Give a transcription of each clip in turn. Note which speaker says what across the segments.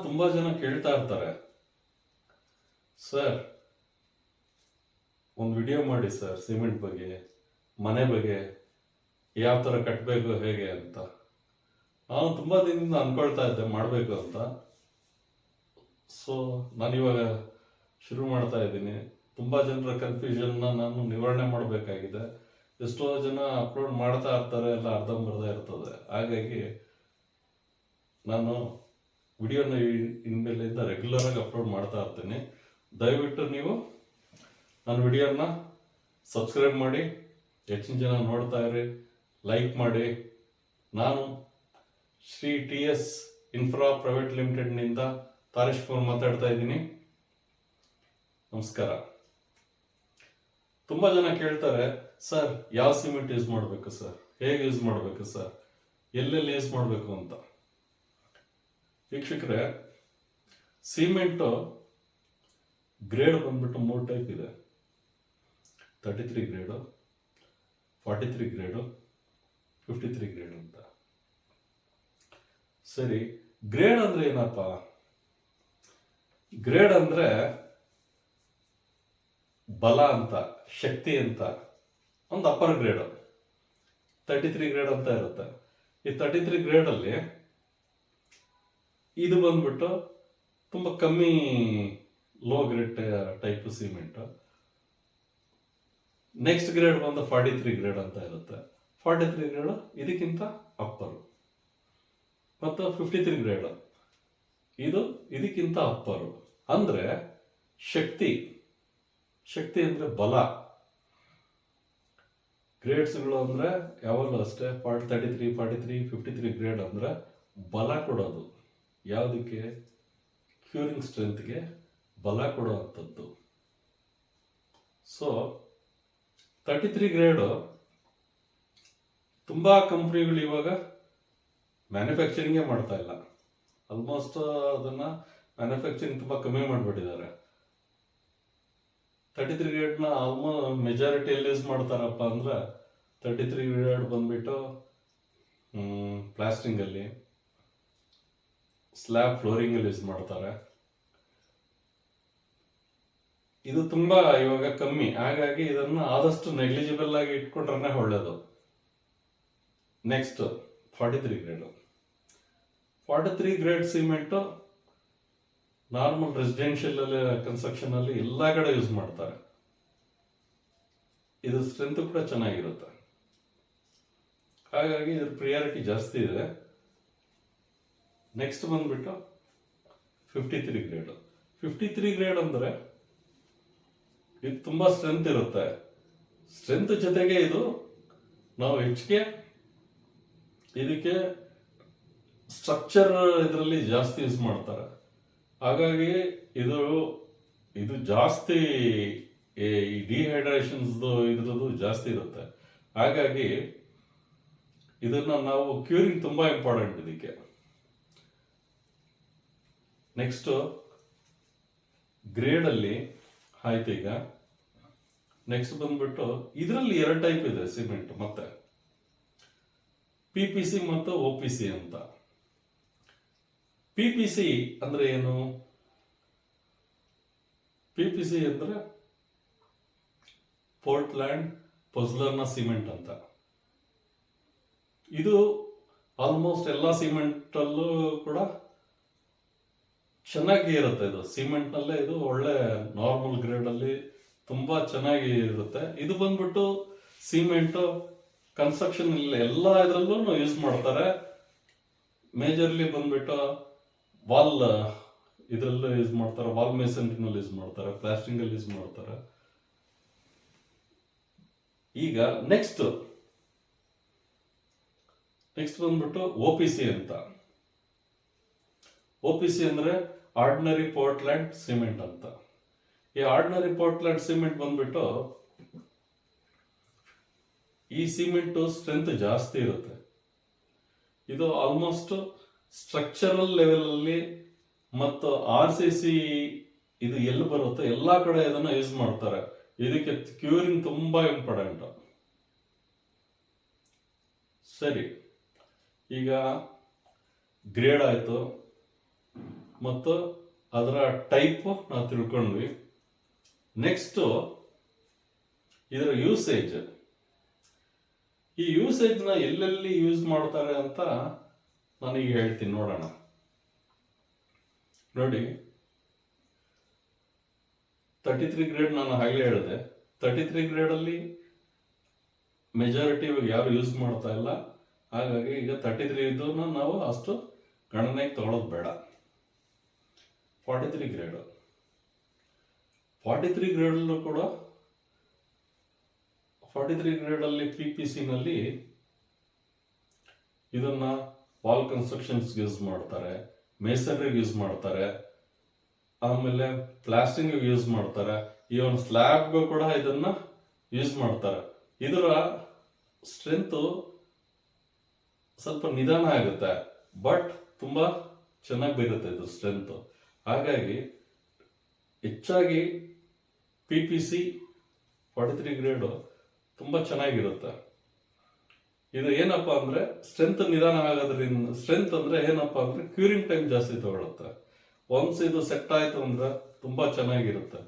Speaker 1: ತುಂಬಾ ಜನ ಕೇಳ್ತಾ ಇರ್ತಾರೆ, ಸರ್ ಒಂದು ವಿಡಿಯೋ ಮಾಡಿ ಸರ್, ಸಿಮೆಂಟ್ ಬಗ್ಗೆ, ಮನೆ ಬಗ್ಗೆ, ಯಾವ ಥರ ಕಟ್ಟಬೇಕು ಹೇಗೆ ಅಂತ. ನಾನು ತುಂಬ ದಿನದಿಂದ ಅಂದ್ಕೊಳ್ತಾ ಇದ್ದೆ ಮಾಡಬೇಕು ಅಂತ. ಸೊ ನಾನಿವಾಗ ಶುರು ಮಾಡ್ತಾ ಇದ್ದೀನಿ. ತುಂಬ ಜನರ ಕನ್ಫ್ಯೂಷನ್ನ ನಾನು ನಿವಾರಣೆ ಮಾಡಬೇಕಾಗಿದೆ. ಎಷ್ಟೋ ಜನ ಅಪ್ಲೋಡ್ ಮಾಡ್ತಾ ಇರ್ತಾರೆ, ಎಲ್ಲ ಅರ್ಧಂಬರ್ಧ ಇರ್ತದೆ. ಹಾಗಾಗಿ ನಾನು ವಿಡಿಯೋನ ಇನ್ಮೇಲಿಂದ ರೆಗ್ಯುಲರ್ ಆಗಿ ಅಪ್ಲೋಡ್ ಮಾಡ್ತಾ ಇರ್ತೀನಿ. ದಯವಿಟ್ಟು ನೀವು ನನ್ನ ವಿಡಿಯೋನ ಸಬ್ಸ್ಕ್ರೈಬ್ ಮಾಡಿ, ಹೆಚ್ಚಿನ ಜನ ನೋಡ್ತಾ ಇರಿ, ಲೈಕ್ ಮಾಡಿ. ನಾನು ಶ್ರೀ TS ಇನ್ಫ್ರಾ ಪ್ರೈವೇಟ್ ಲಿಮಿಟೆಡ್ನಿಂದ ತಾರೀಶ್ ಕುಮಾರ್ ಮಾತಾಡ್ತಾ ಇದ್ದೀನಿ. ನಮಸ್ಕಾರ. ತುಂಬ ಜನ ಕೇಳ್ತಾರೆ, ಸರ್ ಯಾವ ಸಿಮೆಂಟ್ ಯೂಸ್ ಮಾಡಬೇಕು ಸರ್, ಹೇಗೆ ಯೂಸ್ ಮಾಡಬೇಕು ಸರ್, ಎಲ್ಲೆಲ್ಲಿ ಯೂಸ್ ಮಾಡಬೇಕು ಅಂತ. ವೀಕ್ಷಕರೇ, ಸಿಮೆಂಟು ಗ್ರೇಡ್ ಬಂದ್ಬಿಟ್ಟು 3 ಟೈಪ್ ಇದೆ. 33 ಗ್ರೇಡು, 43 ಗ್ರೇಡು, 53 ಗ್ರೇಡ್ ಅಂತ. ಸರಿ, ಗ್ರೇಡ್ ಅಂದ್ರೆ ಏನಪ್ಪ? ಗ್ರೇಡ್ ಅಂದ್ರೆ ಬಲ ಅಂತ, ಶಕ್ತಿ ಅಂತ. ಒಂದು ಅಪ್ಪರ್ ಗ್ರೇಡ್ 33 ಗ್ರೇಡ್ ಅಂತ ಇರುತ್ತೆ. ಈ 33 ಗ್ರೇಡ್ ಅಲ್ಲಿ ಇದು ಬಂದ್ಬಿಟ್ಟು ತುಂಬಾ ಕಮ್ಮಿ low grade type cement. Next grade ಬಂದು 43 ಗ್ರೇಡ್ ಅಂತ ಇರುತ್ತೆ. 43 ಗ್ರೇಡ್ ಇದಕ್ಕಿಂತ ಅಪ್ಪರು. ಮತ್ತು 53 ಗ್ರೇಡ್ ಇದು ಇದಕ್ಕಿಂತ ಅಪ್ಪರು. ಅಂದ್ರೆ ಶಕ್ತಿ ಅಂದ್ರೆ ಬಲ. ಗ್ರೇಡ್ಸ್ಗಳು ಅಂದ್ರೆ ಯಾವಾಗಲೂ ಅಷ್ಟೇ 33, 53 ಗ್ರೇಡ್ ಅಂದ್ರೆ ಬಲ ಕೊಡೋದು. ಯಾವುದಕ್ಕೆ? ಕ್ಯೂರಿಂಗ್ ಸ್ಟ್ರೆಂತ್ಗೆ ಬಲ ಕೊಡುವಂಥದ್ದು. ಸೊ 33 ಗ್ರೇಡು ತುಂಬಾ ಕಂಪ್ನಿಗಳು ಇವಾಗ ಮ್ಯಾನುಫ್ಯಾಕ್ಚರಿಂಗೇ ಮಾಡ್ತಾ ಇಲ್ಲ. ಆಲ್ಮೋಸ್ಟ್ ಅದನ್ನ ಮ್ಯಾನುಫ್ಯಾಕ್ಚರಿಂಗ್ ತುಂಬಾ ಕಮ್ಮಿ ಮಾಡಿಬಿಟ್ಟಿದ್ದಾರೆ. 33 ಗ್ರೇಡ್ನ ಆಲ್ಮೋಸ್ಟ್ ಮೆಜಾರಿಟಿ ಎಲ್ಲಿ ಯೂಸ್ ಮಾಡ್ತಾರಪ್ಪ ಅಂದ್ರೆ 33 ಗ್ರೇಡ್ ಬಂದ್ಬಿಟ್ಟು ಪ್ಲಾಸ್ಟಿಂಗ್ ಅಲ್ಲಿ, ಸ್ಲ್ಯಾಬ್ ಫ್ಲೋರಿಂಗ್ ಅಲ್ಲಿ ಯೂಸ್ ಮಾಡ್ತಾರೆ. ಇದು ತುಂಬಾ ಇವಾಗ ಕಮ್ಮಿ. ಹಾಗಾಗಿ ಇದನ್ನ ಆದಷ್ಟು ನೆಗ್ಲಿಜಿಬಲ್ ಆಗಿ ಇಟ್ಕೊಂಡ್ರೆ ಒಳ್ಳೇದು. Next 43 grade. 43 grade cement normal residential construction ಅಲ್ಲಿ ಎಲ್ಲಾ ಕಡೆ ಯೂಸ್ ಮಾಡ್ತಾರೆ. ಇದು ಸ್ಟ್ರೆಂತ್ ಕೂಡ ಚೆನ್ನಾಗಿರುತ್ತೆ. ಹಾಗಾಗಿ ಇದ್ರ ಪ್ರಿಯಾರಿಟಿ ಜಾಸ್ತಿ ಇದೆ. ನೆಕ್ಸ್ಟ್ ಬಂದ್ಬಿಟ್ಟು 53 ಗ್ರೇಡ್. 53 ಗ್ರೇಡ್ ಅಂದ್ರೆ ಇದು ತುಂಬಾ ಸ್ಟ್ರೆಂತ್ ಇರುತ್ತೆ. ಸ್ಟ್ರೆಂತ್ ಜೊತೆಗೆ ಇದು ನಾವು ಹೆಚ್ಚಿಗೆ ಇದಕ್ಕೆ ಸ್ಟ್ರಕ್ಚರ್ ಇದರಲ್ಲಿ ಜಾಸ್ತಿ ಯೂಸ್ ಮಾಡ್ತಾರೆ. ಹಾಗಾಗಿ ಇದು ಜಾಸ್ತಿ ಈ ಡಿಹೈಡ್ರೇಷನ್ಸ್ ಇದ್ರದ್ದು ಜಾಸ್ತಿ ಇರುತ್ತೆ. ಹಾಗಾಗಿ ಇದನ್ನ ನಾವು ಕ್ಯೂರಿಂಗ್ ತುಂಬಾ ಇಂಪಾರ್ಟೆಂಟ್ ಇದಕ್ಕೆ. ನೆಕ್ಸ್ಟ್ ಗ್ರೇಡ್ ಅಲ್ಲಿ ಆಯ್ತು. ಈಗ ನೆಕ್ಸ್ಟ್ ಬಂದ್ಬಿಟ್ಟು ಇದರಲ್ಲಿ 2 ಟೈಪ್ ಇದೆ ಸಿಮೆಂಟ್. ಮತ್ತೆ PPC ಮತ್ತು OPC ಅಂತ. PPC ಅಂದ್ರೆ ಏನು? PPC ಅಂದ್ರೆ ಪೋರ್ಟ್ಲ್ಯಾಂಡ್ ಪೊಝ್ಲರ್ನ ಸಿಮೆಂಟ್ ಅಂತ. ಇದು ಆಲ್ಮೋಸ್ಟ್ ಎಲ್ಲಾ ಸಿಮೆಂಟ್ ಅಲ್ಲೂ ಕೂಡ ಚೆನ್ನಾಗಿ ಇರುತ್ತೆ. ಇದು ಸಿಮೆಂಟ್ ನಲ್ಲೇ ಇದು ಒಳ್ಳೆ ನಾರ್ಮಲ್ ಗ್ರೇಡ್ ಅಲ್ಲಿ ತುಂಬಾ ಚೆನ್ನಾಗಿ ಇರುತ್ತೆ. ಇದು ಬಂದ್ಬಿಟ್ಟು ಸಿಮೆಂಟ್ ಕನ್ಸ್ಟ್ರಕ್ಷನ್ ಎಲ್ಲ ಇದ್ರಲ್ಲೂ ಯೂಸ್ ಮಾಡ್ತಾರೆ. ಮೇಜರ್ಲಿ ಬಂದ್ಬಿಟ್ಟು ವಾಲ್ ಇದ್ರಲ್ಲೂ ಯೂಸ್ ಮಾಡ್ತಾರೆ, ವಾಲ್ ಮೇಸನ್ರಿನಲ್ಲಿ ಯೂಸ್ ಮಾಡ್ತಾರೆ, ಪ್ಲಾಸ್ಟಿಂಗ್ ಅಲ್ಲಿ ಯೂಸ್ ಮಾಡ್ತಾರೆ. ಈಗ ನೆಕ್ಸ್ಟ್ ಬಂದ್ಬಿಟ್ಟು OPC ಅಂತ. OPC ಅಂದ್ರೆ ಆರ್ಡಿನರಿ ಪೋರ್ಟ್ಲ್ಯಾಂಡ್ ಸಿಮೆಂಟ್ ಅಂತ. ಈ ಆರ್ಡಿನರಿ ಪೋರ್ಟ್ಲ್ಯಾಂಡ್ ಸಿಮೆಂಟ್ ಬಂದ್ಬಿಟ್ಟು ಈ ಸಿಮೆಂಟ್ ಸ್ಟ್ರೆಂತ್ ಜಾಸ್ತಿ ಇರುತ್ತೆ. ಇದು ಆಲ್ಮೋಸ್ಟ್ ಸ್ಟ್ರಕ್ಚರಲ್ ಲೆವೆಲ್ ಅಲ್ಲಿ ಮತ್ತು RCC ಇದು ಎಲ್ಲಿ ಬರುತ್ತೆ ಎಲ್ಲಾ ಕಡೆ ಇದನ್ನ ಯೂಸ್ ಮಾಡ್ತಾರೆ. ಇದಕ್ಕೆ ಕ್ಯೂರಿಂಗ್ ತುಂಬಾ ಇಂಪಾರ್ಟೆಂಟ್. ಸರಿ, ಈಗ ಗ್ರೇಡ್ ಆಯ್ತು, ಮತ್ತು ಅದರ ಟೈಪ್ ನಾವು ತಿಳ್ಕೊಂಡ್ವಿ. ನೆಕ್ಸ್ಟು ಇದರ ಯೂಸೇಜ್. ಈ ಯೂಸೇಜ್ನ ಎಲ್ಲೆಲ್ಲಿ ಯೂಸ್ ಮಾಡ್ತಾರೆ ಅಂತ ನಾನೀಗ ಹೇಳ್ತೀನಿ, ನೋಡೋಣ. ನೋಡಿ, 33 ಗ್ರೇಡ್ ನಾನು ಹಾಗೆ ಹೇಳಿದೆ. 33 ಗ್ರೇಡಲ್ಲಿ ಮೆಜಾರಿಟಿ ಯಾರು ಯೂಸ್ ಮಾಡ್ತಾ ಇಲ್ಲ. ಹಾಗಾಗಿ ಈಗ 33 ಇದನ್ನು ನಾವು ಅಷ್ಟು ಗಣನೆಗೆ ತಗೊಳ್ಳೋದು ಬೇಡ. 43 ಗ್ರೇಡು, 43 ಗ್ರೇಡಲ್ಲೂ ಕೂಡ 43 ಗ್ರೇಡಲ್ಲಿ PPCನಲ್ಲಿ ಇದನ್ನ ವಾಲ್ ಕನ್ಸ್ಟ್ರಕ್ಷನ್ಸ್ಗೆ ಯೂಸ್ ಮಾಡ್ತಾರೆ, ಮೇಸನ್ರಿಗೆ ಯೂಸ್ ಮಾಡ್ತಾರೆ, ಆಮೇಲೆ ಪ್ಲಾಸ್ಟಿಂಗ್ ಯೂಸ್ ಮಾಡ್ತಾರೆ, ಇವನ್ ಸ್ಲ್ಯಾಬ್ಗೂ ಕೂಡ ಇದನ್ನ ಯೂಸ್ ಮಾಡ್ತಾರೆ. ಇದರ ಸ್ಟ್ರೆಂತ್ ಸ್ವಲ್ಪ ನಿಧಾನ ಆಗುತ್ತೆ, ಬಟ್ ತುಂಬಾ ಚೆನ್ನಾಗಿ ಬರುತ್ತೆ ಇದು ಸ್ಟ್ರೆಂತ್. ಹಾಗಾಗಿ ಹೆಚ್ಚಾಗಿ PPC 43 ಗ್ರೇಡು ತುಂಬಾ ಚೆನ್ನಾಗಿರುತ್ತೆ. ಇದು ಏನಪ್ಪಾ ಅಂದ್ರೆ ಸ್ಟ್ರೆಂತ್ ನಿಧಾನ ಆಗೋದ್ರಿಂದ, ಸ್ಟ್ರೆಂತ್ ಅಂದ್ರೆ ಏನಪ್ಪಾ ಅಂದ್ರೆ ಕ್ಯೂರಿಂಗ್ ಟೈಮ್ ಜಾಸ್ತಿ ತಗೊಳುತ್ತೆ. ಒನ್ಸ್ ಇದು ಸೆಟ್ ಆಯ್ತು ಅಂದ್ರೆ ತುಂಬಾ ಚೆನ್ನಾಗಿರುತ್ತೆ.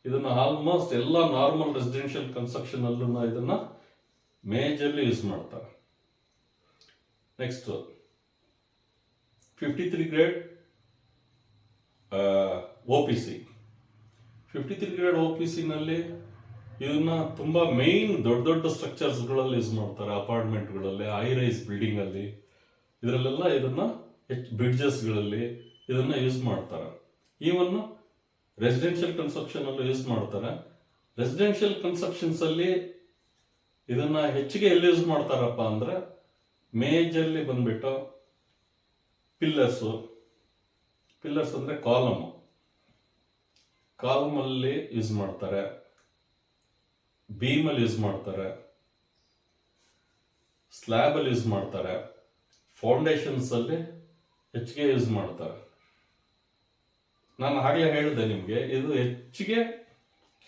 Speaker 1: ಇದನ್ನ ಆಲ್ಮೋಸ್ಟ್ ಎಲ್ಲ ನಾರ್ಮಲ್ ರೆಸಿಡೆನ್ಷಿಯಲ್ ಕನ್ಸ್ಟ್ರಕ್ಷನ್ ಅಲ್ಲೂ ಇದನ್ನ ಮೇಜರ್ಲಿ ಯೂಸ್ ಮಾಡ್ತಾರೆ. Next 53 grade OPC. 53 grade OPC ನಲ್ಲಿ ಇದನ್ನ ತುಂಬಾ ಮೈನ್ ದೊಡ್ಡ ದೊಡ್ಡ ಸ್ಟ್ರಕ್ಚರ್ಸ್ಗಳಲ್ಲಿ ಯೂಸ್ ಮಾಡ್ತಾರೆ. ಅಪಾರ್ಟ್ಮೆಂಟ್ಗಳಲ್ಲಿ, ಹೈ ರೈಸ್ ಬಿಲ್ಡಿಂಗ್ ಅಲ್ಲಿ, ಇದರಲ್ಲೆಲ್ಲ ಇದನ್ನ ಬ್ರಿಡ್ಜಸ್ಗಳಲ್ಲಿ ಇದನ್ನ ಯೂಸ್ ಮಾಡ್ತಾರೆ. ಈವನ್ ರೆಸಿಡೆನ್ಷಿಯಲ್ ಕನ್ಸ್ಟ್ರಕ್ಷನ್ ಅಲ್ಲೂ ಯೂಸ್ ಮಾಡ್ತಾರೆ. ರೆಸಿಡೆನ್ಷಿಯಲ್ ಕನ್ಸ್ಟ್ರಕ್ಷನ್ಸ್ ಅಲ್ಲಿ ಇದನ್ನ ಹೆಚ್ಚಿಗೆ ಎಲ್ಲಿ ಯೂಸ್ ಮಾಡ್ತಾರಪ್ಪ ಅಂದ್ರೆ ಮೇಜರ್ಲಿ ಬಂದ್ಬಿಟ್ಟು ಪಿಲ್ಲರ್ಸ್ ಅಂದ್ರೆ ಕಾಲಮ್ ಅಲ್ಲಿ ಯೂಸ್ ಮಾಡ್ತಾರೆ, ಬೀಮ್ ಅಲ್ಲಿ ಯೂಸ್ ಮಾಡ್ತಾರೆ, ಸ್ಲ್ಯಾಬ್ ಅಲ್ಲಿ ಯೂಸ್ ಮಾಡ್ತಾರೆ, ಫೌಂಡೇಶನ್ಸ್ ಅಲ್ಲಿ ಹೆಚ್ಚಿಗೆ ಯೂಸ್ ಮಾಡ್ತಾರೆ. ನಾನು ಆಗ್ಲೇ ಹೇಳಿದೆ ನಿಮ್ಗೆ, ಇದು ಹೆಚ್ಚಿಗೆ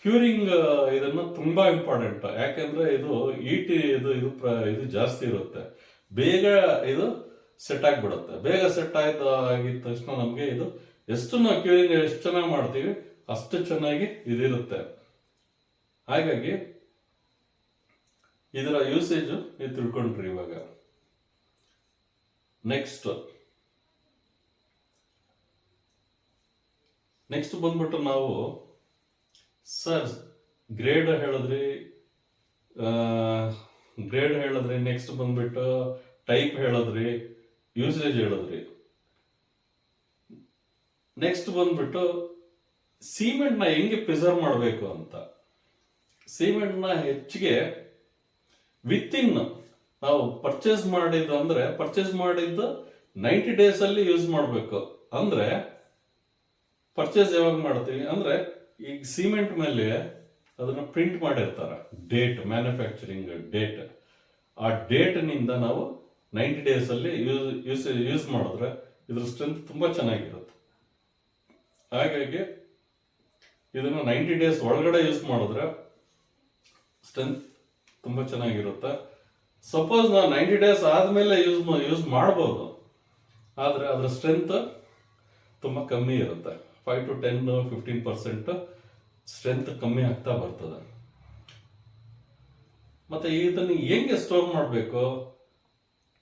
Speaker 1: ಕ್ಯೂರಿಂಗ್ ಇದನ್ನ ತುಂಬಾ ಇಂಪಾರ್ಟೆಂಟ್. ಯಾಕೆಂದ್ರೆ ಇದು ಇದು ಜಾಸ್ತಿ ಇರುತ್ತೆ, ಬೇಗ ಇದು ಸೆಟ್ ಆಗಿಬಿಡುತ್ತೆ. ಬೇಗ ಸೆಟ್ ಆಗಿದ ತಕ್ಷಣ ನಮ್ಗೆ ಇದು ಎಷ್ಟು ನಾವು ಕ್ಯೂರಿಂಗ್ ಎಷ್ಟು ಚೆನ್ನಾಗಿ ಮಾಡ್ತೀವಿ ಅಷ್ಟು ಚೆನ್ನಾಗಿ ಇದಿರುತ್ತೆ. ಹಾಗಾಗಿ ಇದರ ಯೂಸೇಜ್ ನೀವು ತಿಳ್ಕೊಂಡ್ರಿ ಇವಾಗ. ನೆಕ್ಸ್ಟ್ ಬಂದ್ಬಿಟ್ಟು ನಾವು ಸರ್ ಗ್ರೇಡ್ ಹೇಳಿದ್ರಿ, ನೆಕ್ಸ್ಟ್ ಬಂದ್ಬಿಟ್ಟು ಟೈಪ್ ಹೇಳಿದ್ರಿ, ಯೂಸೇಜ್ ಹೇಳಿದ್ರಿ. ನೆಕ್ಸ್ಟ್ ಬಂದ್ಬಿಟ್ಟು ಸಿಮೆಂಟ್ ನ ಹೆಂಗೆ ಪ್ರಿಸರ್ವ್ ಮಾಡಬೇಕು ಅಂತ. ಸಿಮೆಂಟ್ ನ ಹೆಚ್ಚಿಗೆ ವಿತಿನ್ ನಾವು ಪರ್ಚೇಸ್ ಮಾಡಿದ್ದು 90 ಡೇಸ್ ಅಲ್ಲಿ ಯೂಸ್ ಮಾಡಬೇಕು. ಅಂದ್ರೆ ಪರ್ಚೇಸ್ ಯಾವಾಗ ಮಾಡ್ತೀವಿ ಅಂದ್ರೆ ಈಗ ಸಿಮೆಂಟ್ ಮೇಲೆ ಅದನ್ನ ಪ್ರಿಂಟ್ ಮಾಡಿರ್ತಾರೆ, ಡೇಟ್, ಮ್ಯಾನುಫ್ಯಾಕ್ಚರಿಂಗ್ ಡೇಟ್. ಆ ಡೇಟ್ ನಿಂದ ನಾವು 90 ಡೇಸ್ ಅಲ್ಲಿ ಯೂಸ್ ಮಾಡಿದ್ರೆ ಇದ್ರ ಸ್ಟ್ರೆಂತ್ ತುಂಬಾ ಚೆನ್ನಾಗಿರುತ್ತೆ. ಹಾಗಾಗಿ ಇದನ್ನ 90 ಡೇಸ್ ಒಳಗಡೆ ಯೂಸ್ ಮಾಡಿದ್ರೆ ಸ್ಟ್ರೆಂತ್ ತುಂಬಾ ಚೆನ್ನಾಗಿರುತ್ತೆ. ಸಪೋಸ್ ನಾವು 90 ಡೇಸ್ ಆದ್ಮೇಲೆ ಯೂಸ್ ಮಾಡಬಹುದು, ಆದ್ರೆ ಅದರ ಸ್ಟ್ರೆಂತ್ ತುಂಬಾ ಕಮ್ಮಿ ಇರುತ್ತೆ. 5 to 10-15% ಸ್ಟ್ರೆಂತ್ ಕಮ್ಮಿ ಆಗ್ತಾ ಬರ್ತದೆ. ಮತ್ತೆ ಇದನ್ನ ಹೆಂಗೆ ಸ್ಟೋರ್ ಮಾಡಬೇಕು?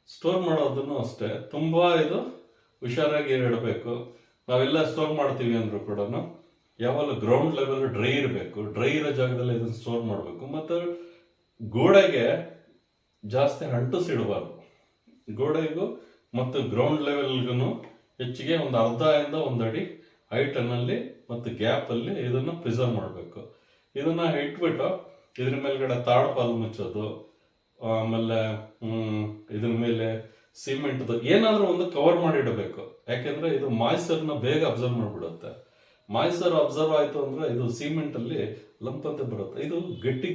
Speaker 1: ಸ್ಟೋರ್ ಮಾಡೋದನ್ನು ಅಷ್ಟೇ ತುಂಬಾ ಇದು ಹುಷಾರಾಗಿ ಇಡಬೇಕು. ನಾವೆಲ್ಲ ಸ್ಟೋರ್ ಮಾಡ್ತೀವಿ ಅಂದ್ರೂ ಕೂಡ ಯಾವಾಗ ಗ್ರೌಂಡ್ ಲೆವೆಲ್ ಡ್ರೈ ಇರಬೇಕು, ಡ್ರೈ ಇರೋ ಜಾಗದಲ್ಲಿ ಇದನ್ನ ಸ್ಟೋರ್ ಮಾಡಬೇಕು. ಮತ್ತು ಗೋಡೆಗೆ ಜಾಸ್ತಿ ಅಂಟಿಸಿಡಬಾರ್ದು. ಗೋಡೆಗೂ ಮತ್ತು ಗ್ರೌಂಡ್ ಲೆವೆಲ್ಗೂ ಹೆಚ್ಚಿಗೆ ಒಂದು ಅರ್ಧ ಇಂದ 1 ಅಡಿ ಹೈಟ್ ಅನ್ನಲ್ಲಿ ಮತ್ತು ಗ್ಯಾಪ್ ಅಲ್ಲಿ ಇದನ್ನ ಪ್ರಿಸರ್ವ್ ಮಾಡಬೇಕು. ಇದನ್ನ ಇಟ್ಬಿಟ್ಟು ಇದ್ರ ಮೇಲ್ಗಡೆ ತಾಡ್ಪಾಲ್ ಮುಚ್ಚೋದು, ಆಮೇಲೆ ಇದ್ರ ಮೇಲೆ ಸಿಮೆಂಟ್ ಏನಾದ್ರೂ ಒಂದು ಕವರ್ ಮಾಡಿ ಇಡಬೇಕು. ಯಾಕೆಂದ್ರೆ ಇದು ಮಾಯ್ಚರ್ನ ಬೇಗ ಅಬ್ಸರ್ವ್ ಮಾಡಿಬಿಡುತ್ತೆ. ಮಾಯ್ಚರ್ ಅಬ್ಸರ್ವ್ ಆಯ್ತು ಅಂದ್ರೆ ಇದು ಸಿಮೆಂಟ್ ಅಲ್ಲಿ ಲಂಪ್ ಅಂತ ಬರುತ್ತೆ. ಇದು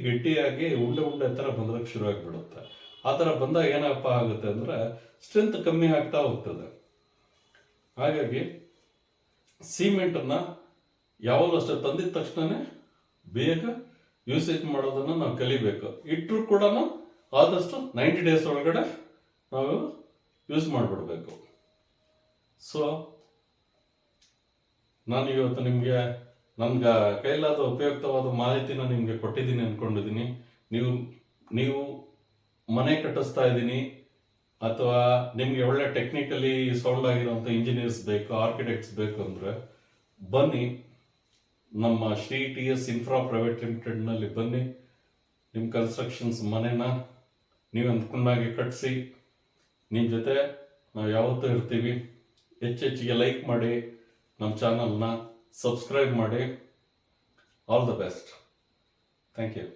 Speaker 1: ಗಟ್ಟಿಯಾಗಿ ಉಂಡೆ ತರ ಬಂದಕ್ಕೆ ಶುರು ಆಗಿಬಿಡುತ್ತೆ. ಆ ತರ ಬಂದಾಗ ಏನಪ್ಪ ಆಗುತ್ತೆ ಅಂದ್ರೆ ಸ್ಟ್ರೆಂತ್ ಕಮ್ಮಿ ಆಗ್ತಾ ಹೋಗ್ತದೆ. ಹಾಗಾಗಿ ಸಿಮೆಂಟ್ ಅನ್ನ ಯಾವಾಗಲೂ ಅಷ್ಟೇ ತಂದಿದ ತಕ್ಷಣನೇ ಬೇಗ ಯೂಸೇಜ್ ಮಾಡೋದನ್ನ ನಾವು ಕಲಿಬೇಕು. ಇಟ್ಟರು ಕೂಡ ಆದಷ್ಟು 90 ಡೇಸ್ ಒಳಗಡೆ ನಾವು ಯೂಸ್ ಮಾಡಿಬಿಡ್ಬೇಕು. ಸೊ ನಾನು ಇವತ್ತು ನಿಮಗೆ ನನ್ಗೆ ಕೈಲಾದ ಉಪಯುಕ್ತವಾದ ಮಾಹಿತಿನ ನಿಮಗೆ ಕೊಟ್ಟಿದ್ದೀನಿ ಅಂದ್ಕೊಂಡಿದ್ದೀನಿ. ನೀವು ಮನೆ ಕಟ್ಟಿಸ್ತಾ ಇದ್ದೀನಿ ಅಥವಾ ನಿಮಗೆ ಒಳ್ಳೆ ಟೆಕ್ನಿಕಲಿ ಸೌಂಡ್ ಆಗಿರುವಂಥ ಇಂಜಿನಿಯರ್ಸ್ ಬೇಕು, ಆರ್ಕಿಟೆಕ್ಟ್ಸ್ ಬೇಕು ಅಂದರೆ ಬನ್ನಿ, ನಮ್ಮ ಶ್ರೀ TS ಇನ್ಫ್ರಾ ಪ್ರೈವೇಟ್ ಲಿಮಿಟೆಡ್ನಲ್ಲಿ ಬನ್ನಿ. ನಿಮ್ಮ ಕನ್ಸ್ಟ್ರಕ್ಷನ್ಸ್ ಮನೆನ ನೀವು ಅಂದ್ಕೊಂಡಾಗೆ ಕಟ್ಟಿಸಿ. ನಿಮ್ಮ ಜೊತೆ ನಾವು ಯಾವತ್ತೂ ಇರ್ತೀವಿ. ಹೆಚ್ಚೆಚ್ಚಿಗೆ ಲೈಕ್ ಮಾಡಿ, ನಮ್ಮ ಚಾನಲ್ನ ಸಬ್ಸ್ಕ್ರೈಬ್ ಮಾಡಿ. All the best. Thank you.